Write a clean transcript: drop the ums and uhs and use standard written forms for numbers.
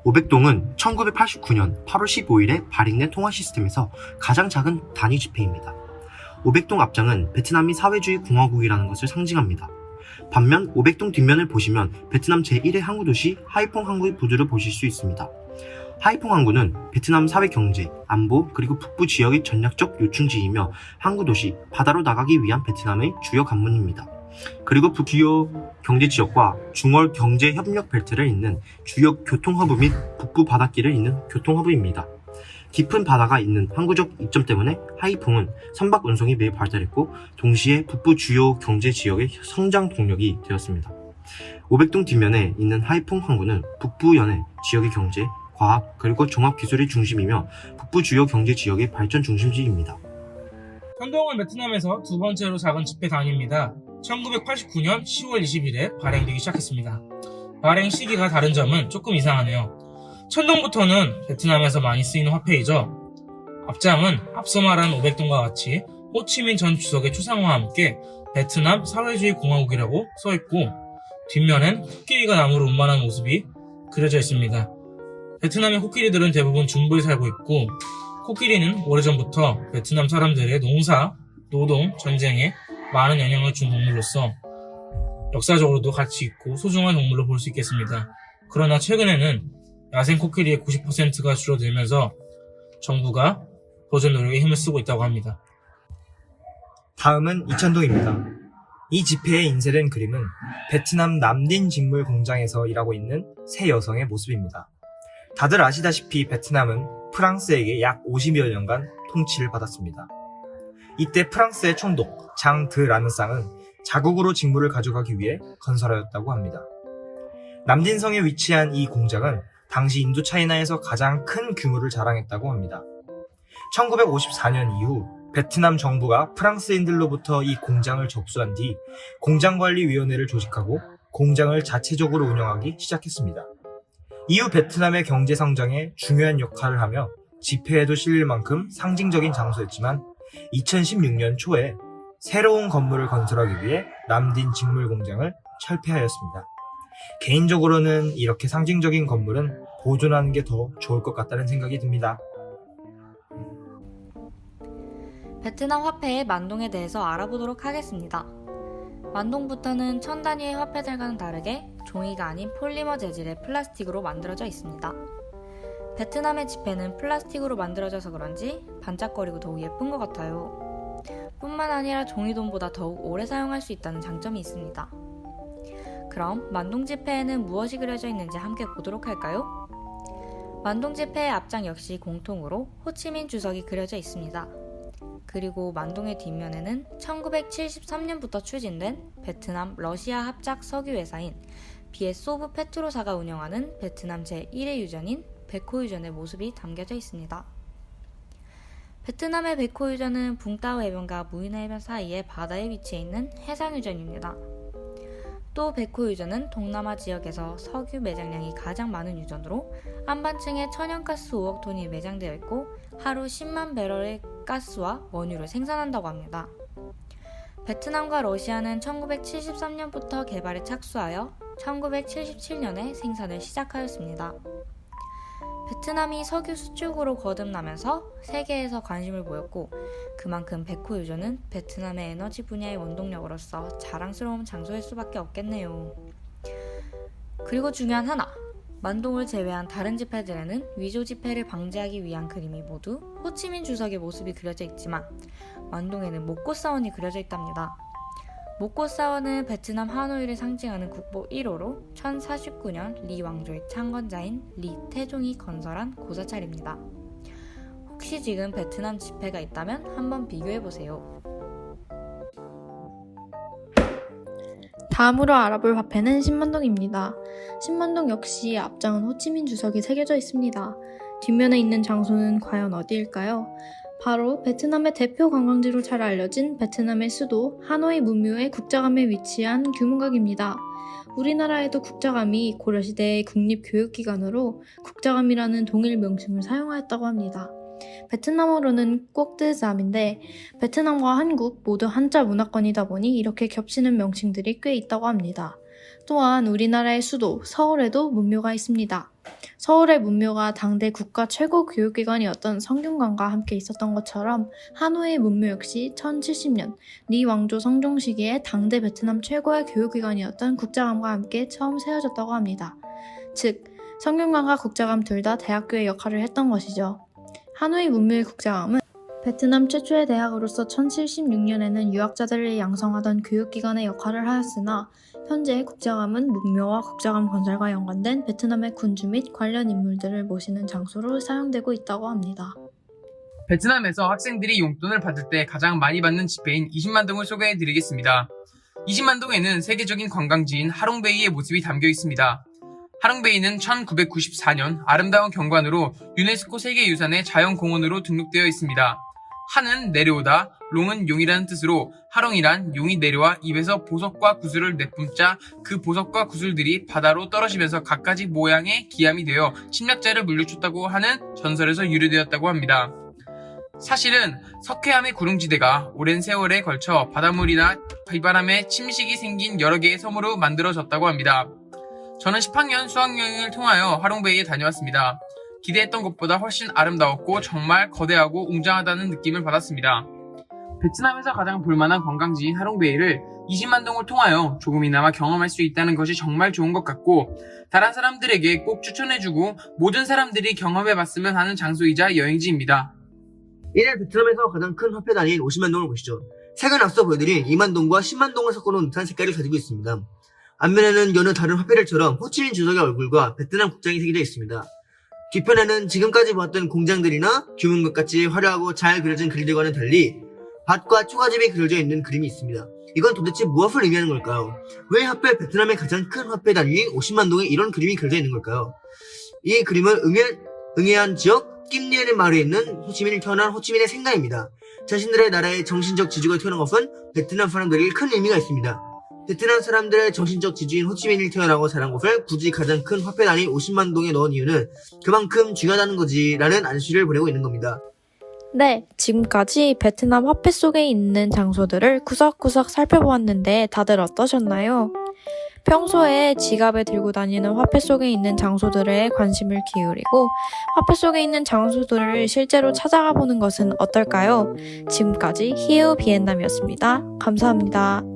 500동은 1989년 8월 15일에 발행된 통화 시스템에서 가장 작은 단위 지폐입니다. 500동 앞장은 베트남이 사회주의 공화국이라는 것을 상징합니다. 반면 500동 뒷면을 보시면 베트남 제1의 항구 도시 하이퐁 항구의 부두를 보실 수 있습니다. 하이퐁 항구는 베트남 사회 경제, 안보, 그리고 북부 지역의 전략적 요충지이며 항구 도시, 바다로 나가기 위한 베트남의 주요 관문입니다. 그리고 주요 경제 지역과 중월 경제 협력 벨트를 잇는 주요 교통허브 및 북부 바닷길을 잇는 교통허브입니다. 깊은 바다가 있는 항구적 이점 때문에 하이퐁은 선박 운송이 매우 발달했고 동시에 북부 주요 경제 지역의 성장 동력이 되었습니다. 500동 뒷면에 있는 하이퐁 항구는 북부 연해 지역의 경제, 과학, 그리고 종합기술의 중심이며 북부 주요 경제 지역의 발전 중심지입니다. 현동은 베트남에서 두 번째로 작은 지폐 단위입니다. 1989년 10월 20일에 발행되기 시작했습니다. 발행 시기가 다른 점은 조금 이상하네요. 천동부터는 베트남에서 많이 쓰이는 화폐이죠. 앞장은 앞서 말한 500동과 같이 호치민 전 주석의 추상화와 함께 베트남 사회주의 공화국이라고 써있고 뒷면엔 코끼리가 나무로 운반한 모습이 그려져 있습니다. 베트남의 코끼리들은 대부분 중부에 살고 있고 코끼리는 오래전부터 베트남 사람들의 농사, 노동, 전쟁에 많은 영향을 준 동물로서 역사적으로도 가치 있고 소중한 동물로 볼 수 있겠습니다. 그러나 최근에는 야생 코끼리의 90%가 줄어들면서 정부가 보존 노력에 힘을 쓰고 있다고 합니다. 다음은 이천동입니다. 이 지폐에 인쇄된 그림은 베트남 남딘 직물 공장에서 일하고 있는 세 여성의 모습입니다. 다들 아시다시피 베트남은 프랑스에게 약 50여 년간 통치를 받았습니다. 이때 프랑스의 총독 장 드 라느상은 자국으로 직물을 가져가기 위해 건설하였다고 합니다. 남딘성에 위치한 이 공장은 당시 인도차이나에서 가장 큰 규모를 자랑했다고 합니다. 1954년 이후 베트남 정부가 프랑스인들로부터 이 공장을 접수한 뒤 공장관리위원회를 조직하고 공장을 자체적으로 운영하기 시작했습니다. 이후 베트남의 경제 성장에 중요한 역할을 하며 지폐에도 실릴 만큼 상징적인 장소였지만 2016년 초에 새로운 건물을 건설하기 위해 남딘 직물 공장을 철폐하였습니다. 개인적으로는 이렇게 상징적인 건물은 보존하는 게 더 좋을 것 같다는 생각이 듭니다. 베트남 화폐의 만동에 대해서 알아보도록 하겠습니다. 만동부터는 천 단위의 화폐들과는 다르게 종이가 아닌 폴리머 재질의 플라스틱으로 만들어져 있습니다. 베트남의 지폐는 플라스틱으로 만들어져서 그런지 반짝거리고 더욱 예쁜 것 같아요. 뿐만 아니라 종이돈보다 더욱 오래 사용할 수 있다는 장점이 있습니다. 그럼 만동 지폐에는 무엇이 그려져 있는지 함께 보도록 할까요? 만동 지폐의 앞장 역시 공통으로 호치민 주석이 그려져 있습니다. 그리고 만동의 뒷면에는 1973년부터 추진된 베트남 러시아 합작 석유 회사인 비에소브 페트로사가 운영하는 베트남 제1의 유전인 베코유전의 모습이 담겨져 있습니다. 베트남의 베코유전은 붕따오 해변과 무이나 해변 사이의 바다에 위치해 있는 해상유전입니다. 또 베코유전은 동남아 지역에서 석유 매장량이 가장 많은 유전으로 한반층에 천연가스 5억 톤이 매장되어 있고 하루 10만 배럴의 가스와 원유를 생산한다고 합니다. 베트남과 러시아는 1973년부터 개발에 착수하여 1977년에 생산을 시작하였습니다. 베트남이 석유 수출국으로 거듭나면서 세계에서 관심을 보였고 그만큼 베코유전은 베트남의 에너지 분야의 원동력으로서 자랑스러운 장소일 수밖에 없겠네요. 그리고 중요한 하나, 만동을 제외한 다른 지폐들에는 위조 지폐를 방지하기 위한 그림이 모두 호치민 주석의 모습이 그려져 있지만 만동에는 목꽃사원이 그려져 있답니다. 목꽃사원은 베트남 하노이를 상징하는 국보 1호로 1049년 리 왕조의 창건자인 리 태종이 건설한 고사찰입니다. 혹시 지금 베트남 지폐가 있다면 한번 비교해보세요. 다음으로 알아볼 화폐는 10만동입니다. 10만동 역시 앞장은 호치민 주석이 새겨져 있습니다. 뒷면에 있는 장소는 과연 어디일까요? 바로 베트남의 대표 관광지로 잘 알려진 베트남의 수도 하노이 문묘의 국자감에 위치한 규문각입니다. 우리나라에도 국자감이 고려시대의 국립교육기관으로 국자감이라는 동일 명칭을 사용하였다고 합니다. 베트남어로는 꼭뜨잠인데 베트남과 한국 모두 한자 문화권이다 보니 이렇게 겹치는 명칭들이 꽤 있다고 합니다. 또한 우리나라의 수도 서울에도 문묘가 있습니다. 서울의 문묘가 당대 국가 최고 교육기관이었던 성균관과 함께 있었던 것처럼 하노이의 문묘 역시 1070년 리 왕조 성종 시기에 당대 베트남 최고의 교육기관이었던 국자감과 함께 처음 세워졌다고 합니다. 즉, 성균관과 국자감 둘 다 대학교의 역할을 했던 것이죠. 하노이 문묘의 국자감은 베트남 최초의 대학으로서 1076년에는 유학자들을 양성하던 교육기관의 역할을 하였으나 현재 국자감은 문묘와 국자감 건설과 연관된 베트남의 군주 및 관련 인물들을 모시는 장소로 사용되고 있다고 합니다. 베트남에서 학생들이 용돈을 받을 때 가장 많이 받는 지폐인 20만 동을 소개해드리겠습니다. 20만 동에는 세계적인 관광지인 하롱베이의 모습이 담겨 있습니다. 하롱베이는 1994년 아름다운 경관으로 유네스코 세계유산의 자연공원으로 등록되어 있습니다. 하는 내려오다, 롱은 용이라는 뜻으로 하롱이란 용이 내려와 입에서 보석과 구슬을 내뿜자 그 보석과 구슬들이 바다로 떨어지면서 갖가지 모양의 기암이 되어 침략자를 물리쳤다고 하는 전설에서 유래되었다고 합니다. 사실은 석회암의 구릉지대가 오랜 세월에 걸쳐 바닷물이나 비바람에 침식이 생긴 여러 개의 섬으로 만들어졌다고 합니다. 저는 10학년 수학여행을 통하여 하롱베이에 다녀왔습니다. 기대했던 것보다 훨씬 아름다웠고 정말 거대하고 웅장하다는 느낌을 받았습니다. 베트남에서 가장 볼만한 관광지인 하롱베이를 20만 동을 통하여 조금이나마 경험할 수 있다는 것이 정말 좋은 것 같고 다른 사람들에게 꼭 추천해주고 모든 사람들이 경험해봤으면 하는 장소이자 여행지입니다. 이날 베트남에서 가장 큰 화폐단위인 50만 동을 보시죠. 색은 앞서 보여드린 2만 동과 10만 동을 섞어놓은 듯한 색깔을 가지고 있습니다. 앞면에는 여느 다른 화폐들처럼 호치민 주석의 얼굴과 베트남 국장이 새겨져 있습니다. 뒤편에는 지금까지 보았던 공장들이나 규문것 같이 화려하고 잘 그려진 그림들과는 달리 밭과 초가집이 그려져 있는 그림이 있습니다. 이건 도대체 무엇을 의미하는 걸까요? 왜 하필 베트남의 가장 큰 화폐 단위인 50만 동에 이런 그림이 그려져 있는 걸까요? 이 그림은 응해안 지역 낀리에는 마을에 있는 호치민이 태어난 호치민의 생가입니다. 자신들의 나라의 정신적 지주가 태어난 것은 베트남 사람들에게 큰 의미가 있습니다. 베트남 사람들의 정신적 지주인 호치민이 태어나고 자란 곳을 굳이 가장 큰 화폐 단위 50만 동에 넣은 이유는 그만큼 중요하다는 거지 라는 안시를 보내고 있는 겁니다. 네, 지금까지 베트남 화폐 속에 있는 장소들을 구석구석 살펴보았는데 다들 어떠셨나요? 평소에 지갑에 들고 다니는 화폐 속에 있는 장소들에 관심을 기울이고 화폐 속에 있는 장소들을 실제로 찾아가 보는 것은 어떨까요? 지금까지 히에우 비엔남이었습니다. 감사합니다.